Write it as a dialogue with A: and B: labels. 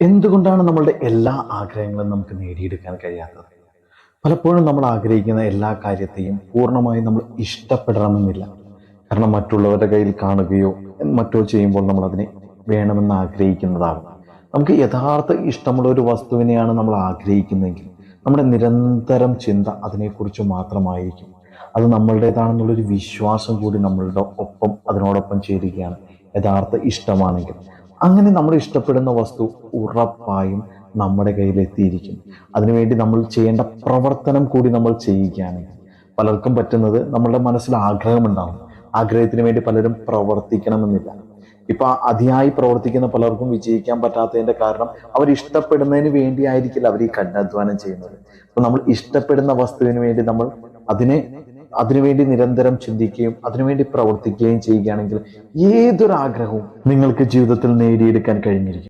A: എന്തുകൊണ്ടാണ് നമ്മളുടെ എല്ലാ ആഗ്രഹങ്ങളും നമുക്ക് നേടിയെടുക്കാൻ കഴിയാത്തത്? പലപ്പോഴും നമ്മൾ ആഗ്രഹിക്കുന്ന എല്ലാ കാര്യത്തെയും പൂർണ്ണമായും നമ്മൾ ഇഷ്ടപ്പെടണമെന്നില്ല. കാരണം മറ്റുള്ളവരുടെ കയ്യിൽ കാണുകയോ മറ്റോ ചെയ്യുമ്പോൾ നമ്മൾ അതിനെ വേണമെന്ന് ആഗ്രഹിക്കുന്നതാകും. നമുക്ക് യഥാർത്ഥ ഇഷ്ടമുള്ള ഒരു വസ്തുവിനെയാണ് നമ്മൾ ആഗ്രഹിക്കുന്നതെങ്കിൽ നമ്മുടെ നിരന്തരം ചിന്ത അതിനെക്കുറിച്ച് മാത്രമായിരിക്കും. അത് നമ്മളുടേതാണെന്നുള്ളൊരു വിശ്വാസം കൂടി നമ്മളുടെ ഒപ്പം അതിനോടൊപ്പം ചേരുകയാണ് യഥാർത്ഥ ഇഷ്ടമാണെങ്കിൽ. അങ്ങനെ നമ്മൾ ഇഷ്ടപ്പെടുന്ന വസ്തു ഉറപ്പായും നമ്മുടെ കയ്യിലെത്തിയിരിക്കും. അതിനുവേണ്ടി നമ്മൾ ചെയ്യേണ്ട പ്രവർത്തനം കൂടി നമ്മൾ ചെയ്യുകയാണെങ്കിൽ. പലർക്കും പറ്റുന്നത് നമ്മളുടെ മനസ്സിൽ ആഗ്രഹമുണ്ടാകും. ആഗ്രഹത്തിന് വേണ്ടി പലരും പ്രവർത്തിക്കണമെന്നില്ല. ഇപ്പൊ അതിയായി പ്രവർത്തിക്കുന്ന പലർക്കും വിജയിക്കാൻ പറ്റാത്തതിന്റെ കാരണം അവർ ഇഷ്ടപ്പെടുന്നതിന് വേണ്ടിയായിരിക്കില്ല അവർ ഈ കഠിനാധ്വാനം ചെയ്യുന്നത്. അപ്പൊ നമ്മൾ ഇഷ്ടപ്പെടുന്ന വസ്തുവിന് വേണ്ടി നമ്മൾ അതിനെ അതിനുവേണ്ടി നിരന്തരം ചിന്തിക്കുകയും അതിനുവേണ്ടി പ്രവർത്തിക്കുകയും ചെയ്യുകയാണെങ്കിൽ ഏതൊരു ആഗ്രഹവും നിങ്ങൾക്ക് ജീവിതത്തിൽ നേടിയെടുക്കാൻ കഴിഞ്ഞിരിക്കും.